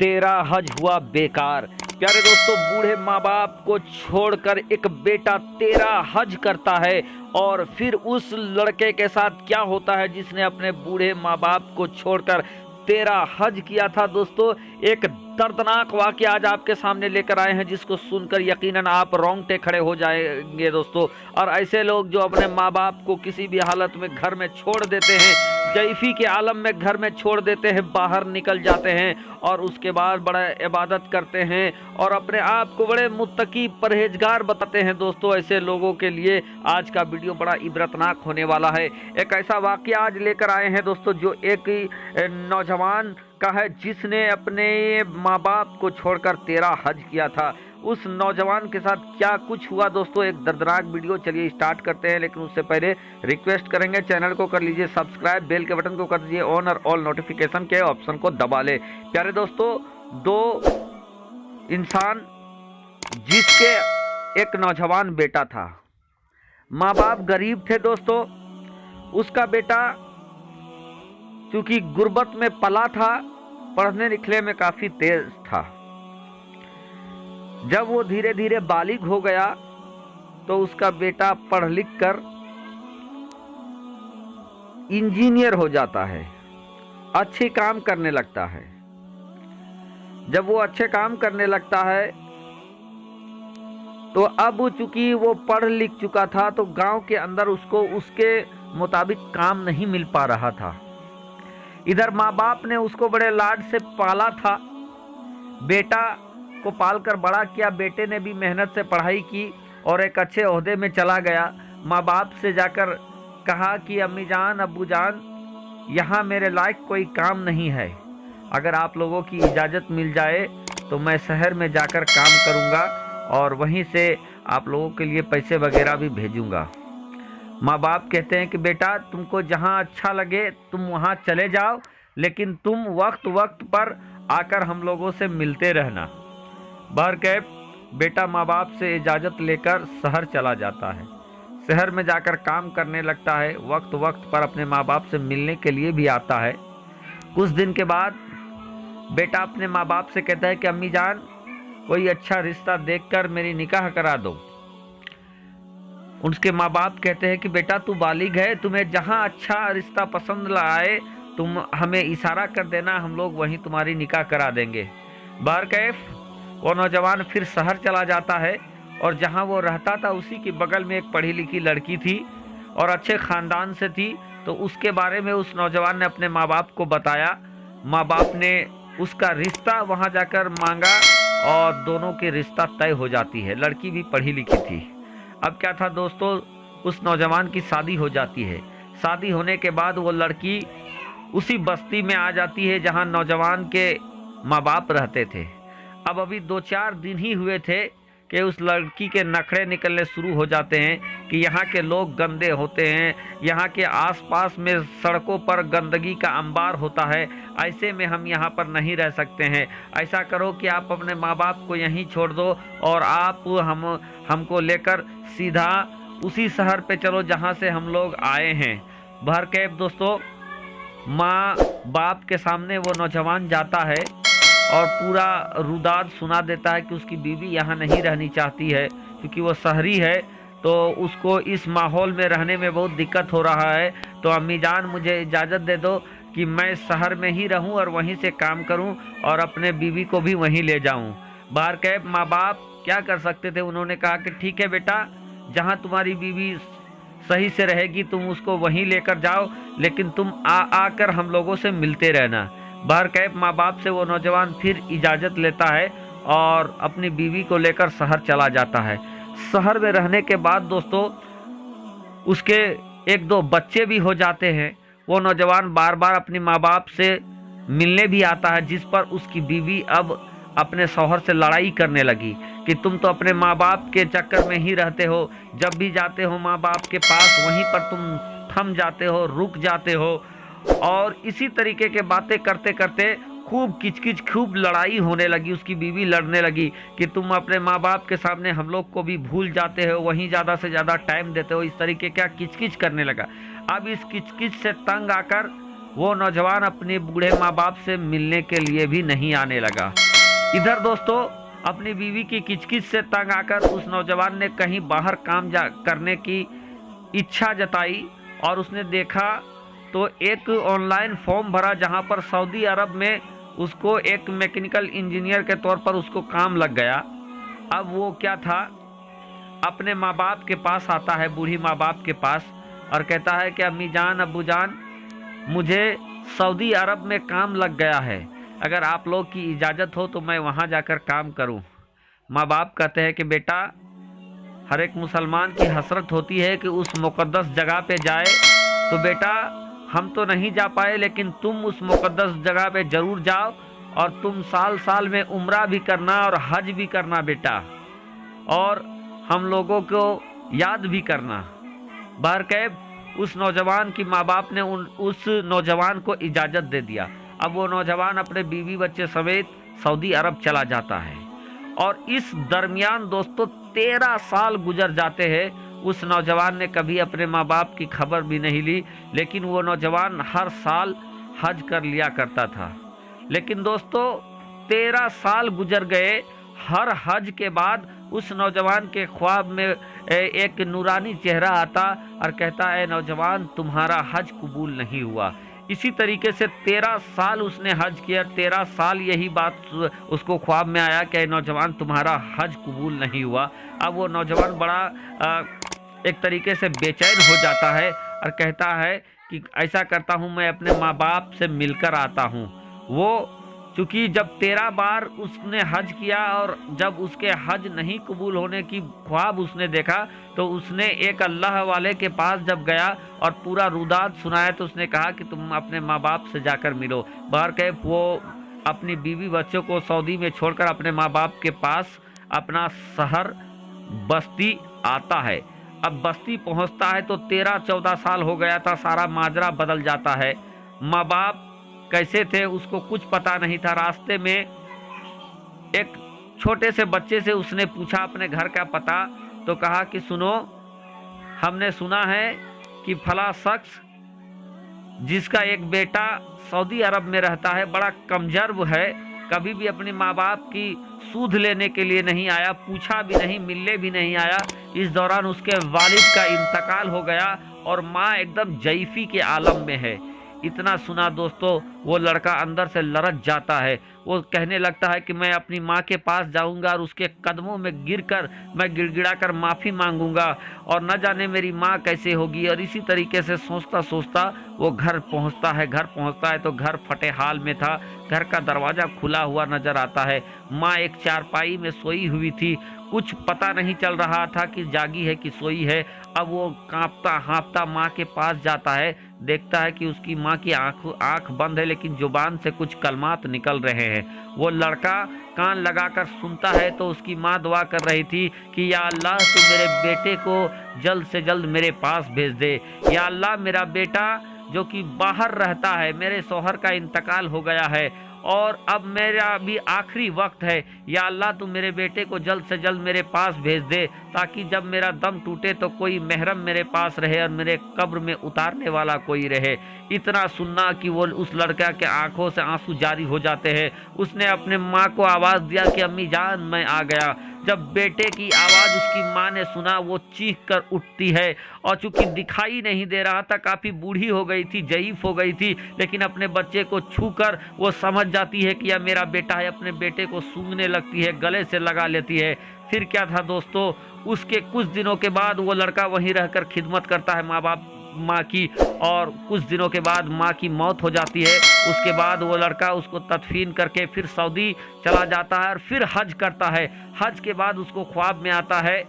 तेरा हज हुआ बेकार। प्यारे दोस्तों, बूढ़े माँ बाप को छोड़कर एक बेटा तेरा हज करता है और फिर उस लड़के के साथ क्या होता है जिसने अपने बूढ़े माँ बाप को छोड़कर तेरा हज किया था। दोस्तों, एक दर्दनाक वाकया आज आपके सामने लेकर आए हैं जिसको सुनकर यकीनन आप रोंगटे खड़े हो जाएंगे दोस्तों। और ऐसे लोग जो अपने माँ बाप को किसी भी हालत में घर में छोड़ देते हैं, ज़ईफ़ी के आलम में घर में छोड़ देते हैं, बाहर निकल जाते हैं और उसके बाद बड़ा इबादत करते हैं और अपने आप को बड़े मुत्तकी परहेजगार बताते हैं। दोस्तों, ऐसे लोगों के लिए आज का वीडियो बड़ा इबरतनाक होने वाला है। एक ऐसा वाकया आज लेकर आए हैं दोस्तों जो एक नौजवान का है जिसने अपने माँ बाप को छोड़कर तेरा हज किया था। उस नौजवान के साथ क्या कुछ हुआ दोस्तों, एक दर्दनाक वीडियो चलिए स्टार्ट करते हैं। लेकिन उससे पहले रिक्वेस्ट करेंगे, चैनल को कर लीजिए सब्सक्राइब, बेल के बटन को कर दीजिए ऑन और ऑल नोटिफिकेशन के ऑप्शन को दबा ले। प्यारे दोस्तों, दो इंसान जिसके एक नौजवान बेटा था, माँ बाप गरीब थे दोस्तों। उसका बेटा चूंकि गुर्बत में पला था, पढ़ने लिखने में काफी तेज था। जब वो धीरे धीरे बालिग हो गया तो उसका बेटा पढ़ लिख कर इंजीनियर हो जाता है, अच्छे काम करने लगता है। जब वो अच्छे काम करने लगता है तो अब चूंकि वो पढ़ लिख चुका था तो गांव के अंदर उसको उसके मुताबिक काम नहीं मिल पा रहा था। इधर माँ बाप ने उसको बड़े लाड से पाला था, बेटा को पालकर बड़ा किया। बेटे ने भी मेहनत से पढ़ाई की और एक अच्छे ओहदे में चला गया। माँ बाप से जाकर कहा कि अम्मी जान, अब्बू जान, यहाँ मेरे लायक कोई काम नहीं है, अगर आप लोगों की इजाज़त मिल जाए तो मैं शहर में जाकर काम करूँगा और वहीं से आप लोगों के लिए पैसे वगैरह भी भेजूँगा। माँ बाप कहते हैं कि बेटा, तुमको जहाँ अच्छा लगे तुम वहाँ चले जाओ, लेकिन तुम वक्त वक्त पर आकर हम लोगों से मिलते रहना। बहरकैफ बेटा माँ बाप से इजाज़त लेकर शहर चला जाता है। शहर में जाकर काम करने लगता है, वक्त वक्त पर अपने माँ बाप से मिलने के लिए भी आता है। कुछ दिन के बाद बेटा अपने माँ बाप से कहता है कि अम्मी जान, कोई अच्छा रिश्ता देखकर मेरी निकाह करा दो। उसके माँ बाप कहते हैं कि बेटा तू बालिग है, तुम्हें जहाँ अच्छा रिश्ता पसंद आए तुम हमें इशारा कर देना, हम लोग वहीं तुम्हारी निकाह करा देंगे। बहरकैफ वो नौजवान फिर शहर चला जाता है और जहाँ वो रहता था उसी के बगल में एक पढ़ी लिखी लड़की थी और अच्छे ख़ानदान से थी। तो उसके बारे में उस नौजवान ने अपने माँ बाप को बताया। माँ बाप ने उसका रिश्ता वहाँ जाकर मांगा और दोनों के रिश्ता तय हो जाती है। लड़की भी पढ़ी लिखी थी। अब क्या था दोस्तों, उस नौजवान की शादी हो जाती है। शादी होने के बाद वो लड़की उसी बस्ती में आ जाती है जहाँ नौजवान के माँ बाप रहते थे। अब अभी 2-4 दिन ही हुए थे कि उस लड़की के नखरे निकलने शुरू हो जाते हैं कि यहाँ के लोग गंदे होते हैं, यहाँ के आसपास में सड़कों पर गंदगी का अंबार होता है, ऐसे में हम यहाँ पर नहीं रह सकते हैं। ऐसा करो कि आप अपने माँ बाप को यहीं छोड़ दो और आप हमको लेकर सीधा उसी शहर पे चलो जहाँ से हम लोग आए हैं। बहरकैफ दोस्तों, माँ बाप के सामने वो नौजवान जाता है और पूरा रुदाद सुना देता है कि उसकी बीवी यहाँ नहीं रहनी चाहती है, क्योंकि वो शहरी है तो उसको इस माहौल में रहने में बहुत दिक्कत हो रहा है। तो अम्मी जान, मुझे इजाज़त दे दो कि मैं शहर में ही रहूं और वहीं से काम करूं और अपने बीवी को भी वहीं ले जाऊं। बहरकैफ माँ बाप क्या कर सकते थे, उन्होंने कहा कि ठीक है बेटा, जहाँ तुम्हारी बीवी सही से रहेगी तुम उसको वहीं लेकर जाओ, लेकिन तुम आकर हम लोगों से मिलते रहना। बहरकैफ माँ बाप से वो नौजवान फिर इजाज़त लेता है और अपनी बीवी को लेकर शहर चला जाता है। शहर में रहने के बाद दोस्तों उसके 1-2 बच्चे भी हो जाते हैं। वो नौजवान बार बार अपनी माँ बाप से मिलने भी आता है, जिस पर उसकी बीवी अब अपने शौहर से लड़ाई करने लगी कि तुम तो अपने माँ बाप के चक्कर में ही रहते हो, जब भी जाते हो माँ बाप के पास वहीं पर तुम थम जाते हो, रुक जाते हो। और इसी तरीके के बातें करते करते खूब किचकिच, खूब लड़ाई होने लगी। उसकी बीवी लड़ने लगी कि तुम अपने माँ बाप के सामने हम लोग को भी भूल जाते हो, वहीं ज़्यादा से ज़्यादा टाइम देते हो, इस तरीके का किचकिच करने लगा। अब इस किचकिच से तंग आकर वो नौजवान अपने बूढ़े माँ बाप से मिलने के लिए भी नहीं आने लगा। इधर दोस्तों अपनी बीवी की किचकिच से तंग आकर उस नौजवान ने कहीं बाहर काम करने की इच्छा जताई और उसने देखा तो एक ऑनलाइन फॉर्म भरा जहां पर सऊदी अरब में उसको एक मैकेनिकल इंजीनियर के तौर पर उसको काम लग गया। अब वो क्या था, अपने माँ बाप के पास आता है, बूढ़ी माँ बाप के पास, और कहता है कि अम्मी जान अब्बू जान मुझे सऊदी अरब में काम लग गया है, अगर आप लोग की इजाज़त हो तो मैं वहाँ जाकर काम करूँ। माँ बाप कहते हैं कि बेटा हर एक मुसलमान की हसरत होती है कि उस मुक़द्दस जगह पे जाए, तो बेटा हम तो नहीं जा पाए लेकिन तुम उस मुक़द्दस जगह पे ज़रूर जाओ और तुम साल साल में उम्रा भी करना और हज भी करना बेटा, और हम लोगों को याद भी करना। बहरकैफ उस नौजवान की माँ बाप ने उस नौजवान को इजाज़त दे दिया। अब वो नौजवान अपने बीवी बच्चे समेत सऊदी अरब चला जाता है और इस दरमियान दोस्तों 13 साल गुजर जाते हैं। उस नौजवान ने कभी अपने माँ बाप की खबर भी नहीं ली, लेकिन वो नौजवान हर साल हज कर लिया करता था। लेकिन दोस्तों 13 साल गुजर गए। हर हज के बाद उस नौजवान के ख्वाब में एक नूरानी चेहरा आता और कहता है नौजवान तुम्हारा हज कबूल नहीं हुआ। इसी तरीके से 13 साल उसने हज किया, 13 साल यही बात उसको ख्वाब में आया कि नौजवान तुम्हारा हज कबूल नहीं हुआ। अब वो नौजवान बड़ा एक तरीके से बेचैन हो जाता है और कहता है कि ऐसा करता हूँ मैं अपने माँ बाप से मिलकर आता हूँ। वो चूँकि जब 13 बार उसने हज किया और जब उसके हज नहीं कबूल होने की ख्वाब उसने देखा तो उसने एक अल्लाह वाले के पास जब गया और पूरा रुदाद सुनाया तो उसने कहा कि तुम अपने माँ बाप से जाकर मिलो। बहरकैफ वो अपनी बीवी बच्चों को सऊदी में छोड़कर अपने माँ बाप के पास अपना शहर बस्ती आता है। अब बस्ती पहुंचता है तो 13-14 साल हो गया था, सारा माजरा बदल जाता है। माँ बाप कैसे थे उसको कुछ पता नहीं था। रास्ते में एक छोटे से बच्चे से उसने पूछा अपने घर का पता, तो कहा कि सुनो हमने सुना है कि फला शख्स जिसका एक बेटा सऊदी अरब में रहता है बड़ा कमजोर है, कभी भी अपने माँ बाप की सूध लेने के लिए नहीं आया, पूछा भी नहीं, मिलने भी नहीं आया। इस दौरान उसके वालिद का इंतकाल हो गया और माँ एकदम जईफी के आलम में है। इतना सुना दोस्तों वो लड़का अंदर से लरज जाता है। वो कहने लगता है कि मैं अपनी माँ के पास जाऊंगा और उसके कदमों में गिरकर मैं गिड़गिड़ाकर माफ़ी मांगूंगा और न जाने मेरी माँ कैसे होगी। और इसी तरीके से सोचता सोचता वो घर पहुंचता है। घर पहुंचता है तो घर फटे हाल में था। घर का दरवाज़ा खुला हुआ नज़र आता है। माँ एक चारपाई में सोई हुई थी, कुछ पता नहीं चल रहा था कि जागी है कि सोई है। अब वो कांपता हाँफता माँ के पास जाता है, देखता है कि उसकी माँ की आँख बंद है लेकिन जुबान से कुछ कलमात निकल रहे हैं। वो लड़का कान लगाकर सुनता है तो उसकी माँ दुआ कर रही थी कि या अल्लाह तू मेरे बेटे को जल्द से जल्द मेरे पास भेज दे। या अल्लाह मेरा बेटा जो कि बाहर रहता है, मेरे शौहर का इंतकाल हो गया है और अब मेरा भी आखिरी वक्त है, या अल्लाह तू मेरे बेटे को जल्द से जल्द मेरे पास भेज दे ताकि जब मेरा दम टूटे तो कोई महरम मेरे पास रहे और मेरे कब्र में उतारने वाला कोई रहे। इतना सुनना कि वो उस लड़का के आंखों से आंसू जारी हो जाते हैं। उसने अपने माँ को आवाज़ दिया कि अम्मी जान मैं आ गया। जब बेटे की आवाज़ उसकी माँ ने सुना वो चीख कर उठती है और चूंकि दिखाई नहीं दे रहा था, काफ़ी बूढ़ी हो गई थी, ज़ईफ़ हो गई थी, लेकिन अपने बच्चे को छूकर वो समझ जाती है कि यह मेरा बेटा है। अपने बेटे को सूंघने लगती है, गले से लगा लेती है। फिर क्या था दोस्तों, उसके कुछ दिनों के बाद वो लड़का वहीं रहकर खिदमत करता है माँ की, और कुछ दिनों के बाद माँ की मौत हो जाती है। उसके बाद वो लड़का उसको तदफीन करके फिर सऊदी चला जाता है और फिर हज करता है। हज के बाद उसको ख्वाब में आता है,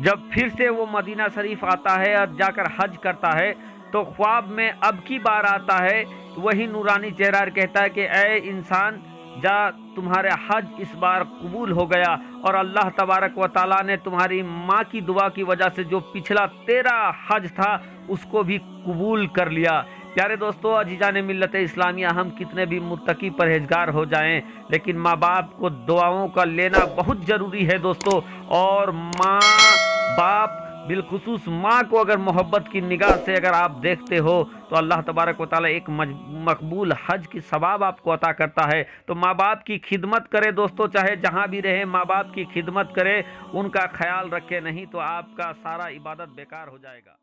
जब फिर से वो मदीना शरीफ आता है और जाकर हज करता है तो ख्वाब में अब की बार आता है तो वही नूरानी चेहरा कहता है कि ए इंसान जा, तुम्हारे हज इस बार कबूल हो गया और अल्लाह तबारक व ताला ने तुम्हारी माँ की दुआ की वजह से जो पिछला 13 हज था उसको भी कबूल कर लिया। प्यारे दोस्तों, अजीज़ान मिल्लत इस्लामिया, हम कितने भी मुत्तकी परहेजगार हो जाएं लेकिन माँ बाप को दुआओं का लेना बहुत ज़रूरी है दोस्तों। और माँ बाप बिलखुसूस माँ को अगर मोहब्बत की निगाह से अगर आप देखते हो तो अल्लाह तबारक व तआला एक मकबूल हज की सवाब आपको अता करता है। तो माँ बाप की खिदमत करें दोस्तों, चाहे जहाँ भी रहे माँ बाप की खिदमत करें, उनका ख्याल रखें, नहीं तो आपका सारा इबादत बेकार हो जाएगा।